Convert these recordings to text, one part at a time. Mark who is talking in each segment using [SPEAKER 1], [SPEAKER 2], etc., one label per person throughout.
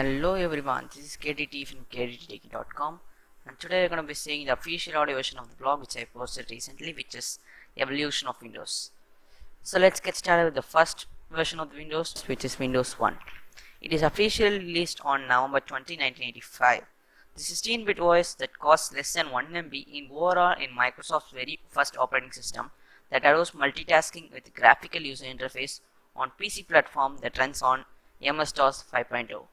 [SPEAKER 1] Hello everyone, this is KDT from KDT and today we're going to be seeing the official audio version of the blog which I posted recently, which is Evolution of Windows. So let's get started with the first version of the Windows, which is Windows 1. It is officially released on November 20, 1985. The 16-bit OS that costs less than 1 MB in overall in Microsoft's very first operating system that allows multitasking with graphical user interface on PC platform that runs on MS-DOS 5.0.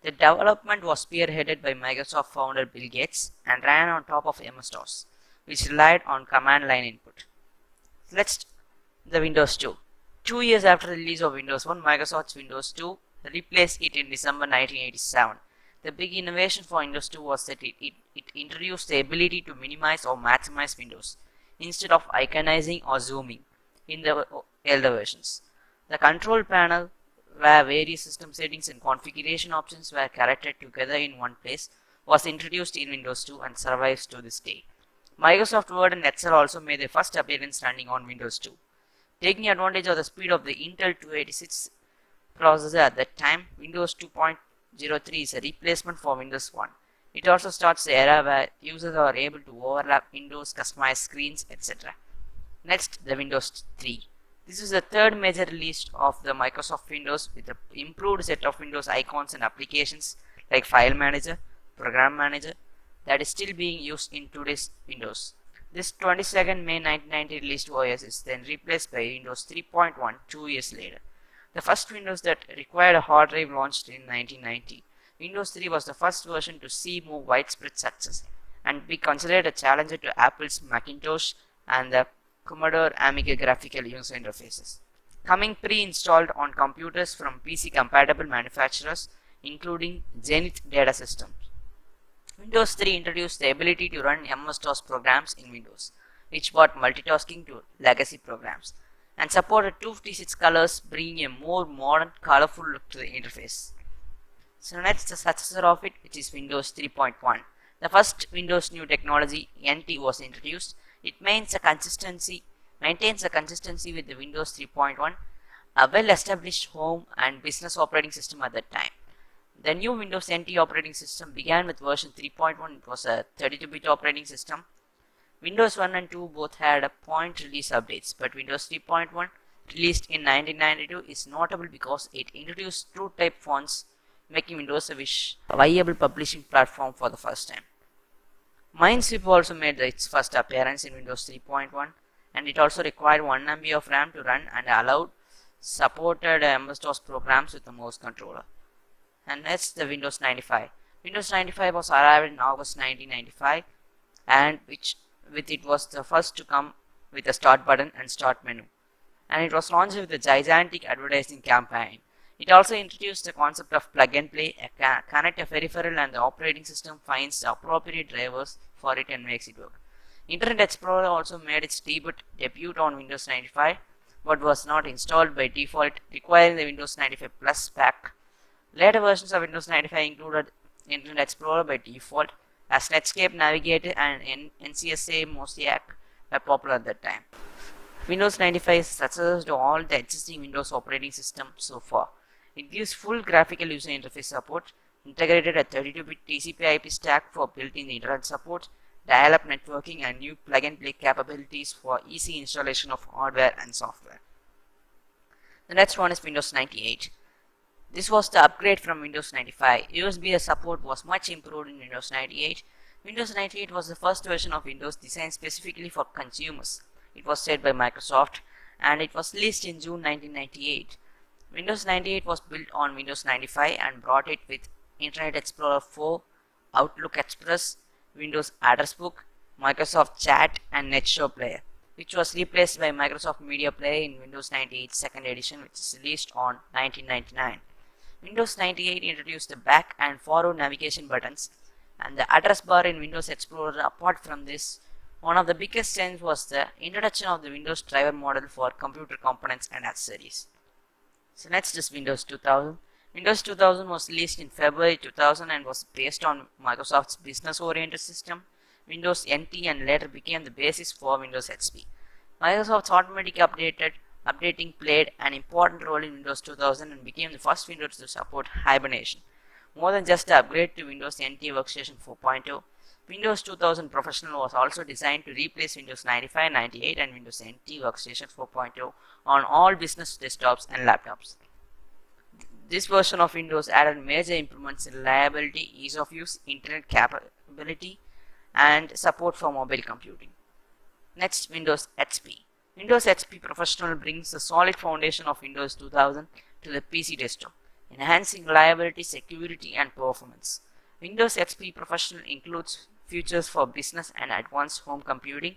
[SPEAKER 1] The development was spearheaded by Microsoft founder Bill Gates and ran on top of MS-DOS, which relied on command line input. Next, the Windows 2. 2 years after the release of Windows 1, Microsoft's Windows 2 replaced it in December 1987. The big innovation for Windows 2 was that it introduced the ability to minimize or maximize windows instead of iconizing or zooming in the elder versions. The control panel, where various system settings and configuration options were collected together in one place, was introduced in Windows 2 and survives to this day. Microsoft Word and Excel also made their first appearance running on Windows 2. Taking advantage of the speed of the Intel 286 processor at that time, Windows 2.03 is a replacement for Windows 1. It also starts the era where users are able to overlap windows, customize screens, etc. Next, the Windows 3. This is the third major release of the Microsoft Windows with an improved set of Windows icons and applications like File Manager, Program Manager that is still being used in today's Windows. This 22nd May 1990 released OS is then replaced by Windows 3.1 2 years later. The first Windows that required a hard drive launched in 1990. Windows 3 was the first version to see more widespread success and be considered a challenger to Apple's Macintosh and the Commodore Amiga graphical user interfaces, coming pre-installed on computers from PC-compatible manufacturers including Zenith Data Systems. Windows 3 introduced the ability to run MS-DOS programs in Windows, which brought multitasking to legacy programs, and supported 256 colors, bringing a more modern, colorful look to the interface. So next, the successor of it, which is Windows 3.1. The first Windows new technology, NT, was introduced. It maintains a consistency with the Windows 3.1, a well-established home and business operating system at that time. The new Windows NT operating system began with version 3.1. It was a 32-bit operating system. Windows 1 and 2 both had a point release updates, but Windows 3.1, released in 1992, is notable because it introduced TrueType fonts, making Windows a viable publishing platform for the first time. Minesweeper also made its first appearance in Windows 3.1, and it also required 1 MB of RAM to run and allowed supported MS-DOS programs with the mouse controller. And next, the Windows 95. Windows 95 was arrived in August 1995, and with it was the first to come with a start button and start menu, and it was launched with a gigantic advertising campaign. It also introduced the concept of plug and play, connect a peripheral and the operating system finds the appropriate drivers for it and makes it work. Internet Explorer also made its debut on Windows 95, but was not installed by default, requiring the Windows 95 Plus pack. Later versions of Windows 95 included Internet Explorer by default, as Netscape Navigator and NCSA Mosaic were popular at that time. Windows 95 is successor to all the existing Windows operating systems so far. It gives full graphical user interface support, integrated a 32-bit TCP/IP stack for built-in internet support, dial-up networking, and new plug-and-play capabilities for easy installation of hardware and software. The next one is Windows 98. This was the upgrade from Windows 95. USB support was much improved in Windows 98. Windows 98 was the first version of Windows designed specifically for consumers. It was said by Microsoft, and it was released in June 1998. Windows 98 was built on Windows 95 and brought it with Internet Explorer 4, Outlook Express, Windows Address Book, Microsoft Chat, and NetShow Player, which was replaced by Microsoft Media Player in Windows 98 2nd edition, which is released on 1999. Windows 98 introduced the back and forward navigation buttons and the address bar in Windows Explorer. Apart from this, one of the biggest changes was the introduction of the Windows driver model for computer components and accessories. So next is Windows 2000. Windows 2000 was released in February 2000 and was based on Microsoft's business-oriented system, Windows NT, and later became the basis for Windows XP. Microsoft's automatic updating played an important role in Windows 2000 and became the first Windows to support hibernation. More than just the upgrade to Windows NT Workstation 4.0, Windows 2000 Professional was also designed to replace Windows 95, 98 and Windows NT Workstation 4.0 on all business desktops and laptops. This version of Windows added major improvements in reliability, ease of use, internet capability, and support for mobile computing. Next, Windows XP. Windows XP Professional brings the solid foundation of Windows 2000 to the PC desktop, enhancing reliability, security, and performance. Windows XP Professional includes features for business and advanced home computing,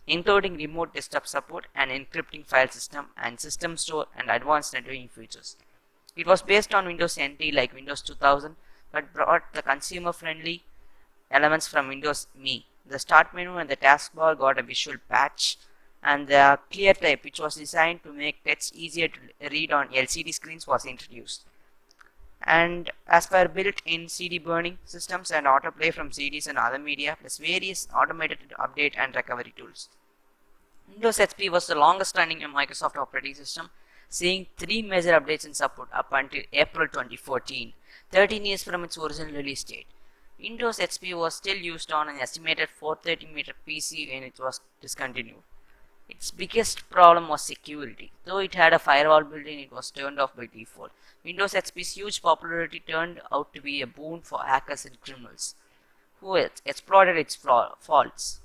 [SPEAKER 1] including remote desktop support and encrypting file system and system store and advanced networking features. It was based on Windows NT like Windows 2000, but brought the consumer-friendly elements from Windows ME. The start menu and the taskbar got a visual patch, and the clear type, which was designed to make text easier to read on LCD screens, was introduced. And as per built-in CD burning systems and autoplay from CDs and other media, plus various automated update and recovery tools. Windows XP was the longest running Microsoft operating system, seeing 3 major updates in support up until April 2014, 13 years from its original release date. Windows XP was still used on an estimated 430mm PC when it was discontinued. Its biggest problem was security. Though it had a firewall built-in, it was turned off by default. Windows XP's huge popularity turned out to be a boon for hackers and criminals who exploited its faults,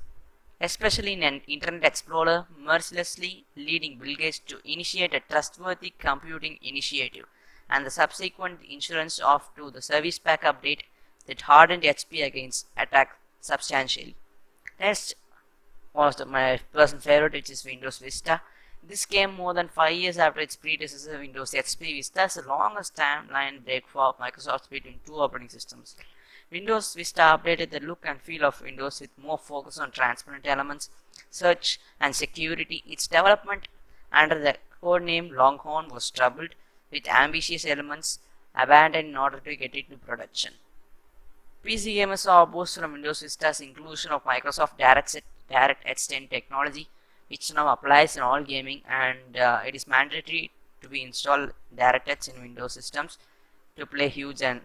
[SPEAKER 1] especially in an Internet Explorer, mercilessly leading Bill Gates to initiate a trustworthy computing initiative and the subsequent insurance to the service pack update that hardened HP against attack substantially. Next was my personal favorite, which is Windows Vista. This came more than 5 years after its predecessor Windows XP. Vista is the longest timeline break for Microsoft between two operating systems. Windows Vista updated the look and feel of Windows with more focus on transparent elements, search and security. Its development under the codename Longhorn was troubled, with ambitious elements abandoned in order to get it to production. PC gamers saw a boost from Windows Vista's inclusion of Microsoft DirectX 10 technology, which now applies in all gaming, and it is mandatory to be installed DirectX in Windows systems to play huge and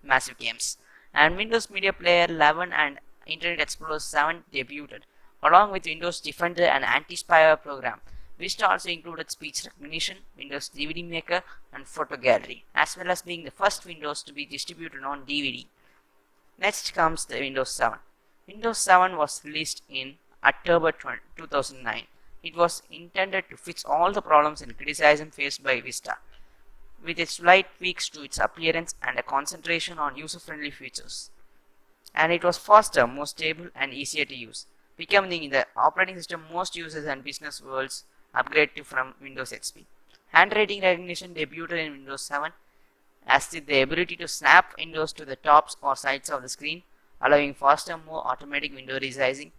[SPEAKER 1] massive games. And Windows Media Player 11 and Internet Explorer 7 debuted, along with Windows Defender and anti-spyware program. Vista also included speech recognition, Windows DVD Maker, and photo gallery, as well as being the first Windows to be distributed on DVD. Next comes the Windows 7. Windows 7 was released in October 2009. It was intended to fix all the problems and criticism faced by Vista, with its slight tweaks to its appearance and a concentration on user-friendly features. And it was faster, more stable, and easier to use, becoming the operating system most users and business worlds upgrade to from Windows XP. Handwriting recognition debuted in Windows 7, as did the ability to snap windows to the tops or sides of the screen, allowing faster, more automatic window resizing.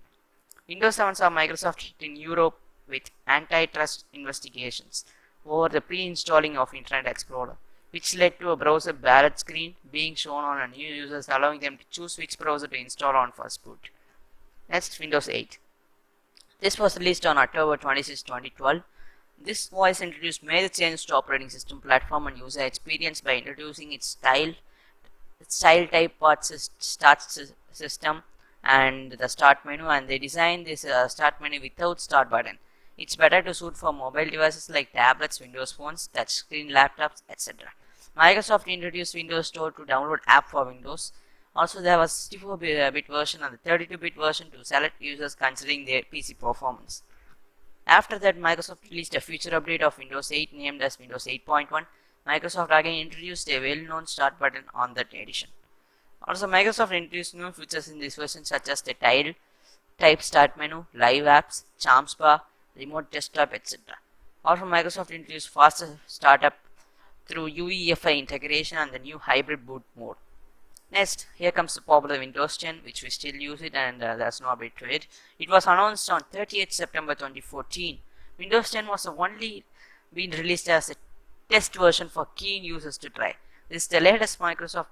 [SPEAKER 1] Windows 7 saw Microsoft hit in Europe with antitrust investigations over the pre-installing of Internet Explorer, which led to a browser ballot screen being shown on a new users, allowing them to choose which browser to install on first boot. Next, Windows 8. This was released on October 26, 2012. This voice introduced major changes to operating system platform and user experience by introducing its style type part start system and the start menu, and they designed this start menu without start button. It's better to suit for mobile devices like tablets, Windows phones, touchscreen laptops, etc. Microsoft introduced Windows Store to download app for Windows. Also, there was 64-bit version and the 32-bit version to select users considering their PC performance. After that, Microsoft released a future update of Windows 8 named as Windows 8.1. Microsoft again introduced a well-known start button on that edition. Also, Microsoft introduced new features in this version such as the tile type start menu, live apps, charms bar, remote desktop, etc. Also, Microsoft introduced faster startup through UEFI integration and the new hybrid boot mode. Next, here comes the popular Windows 10, which we still use it, and there's no update to it. It was announced on 30th September 2014. Windows 10 was only been released as a test version for keen users to try. This is the latest Microsoft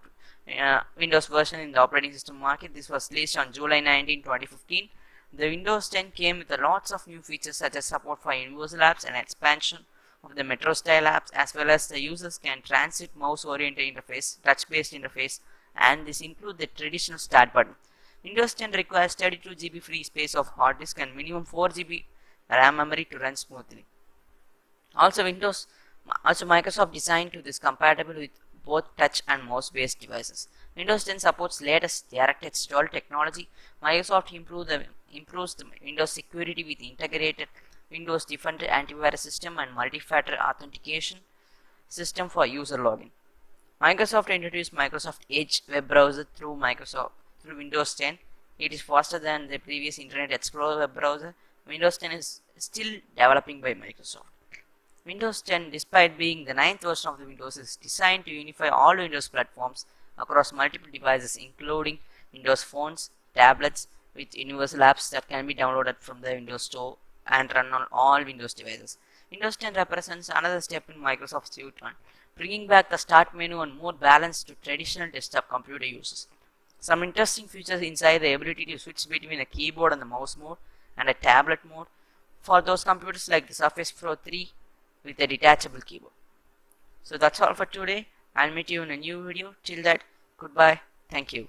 [SPEAKER 1] Windows version in the operating system market. This was released on July 19, 2015. The Windows 10 came with lots of new features such as support for universal apps and expansion of the Metro style apps, as well as the users can transit mouse oriented interface, touch based interface, and this includes the traditional start button. Windows 10 requires 32 GB free space of hard disk and minimum 4 GB RAM memory to run smoothly. Also, Microsoft designed to this compatible with both touch and mouse based devices. Windows 10 supports latest DirectX 12 technology. Microsoft improves the Windows security with integrated Windows Defender antivirus system and multi-factor authentication system for user login. Microsoft introduced Microsoft Edge web browser through Windows 10. It is faster than the previous Internet Explorer web browser. Windows 10 is still developing by Microsoft. Windows 10, despite being the ninth version of the Windows, is designed to unify all Windows platforms across multiple devices, including Windows phones, tablets, with universal apps that can be downloaded from the Windows Store and run on all Windows devices. Windows 10 represents another step in Microsoft's U-turn, bringing back the start menu and more balance to traditional desktop computer users. Some interesting features inside the ability to switch between a keyboard and the mouse mode and a tablet mode for those computers like the Surface Pro 3 with a detachable keyboard. So that's all for today. I'll meet you in a new video. Till that, goodbye. Thank you.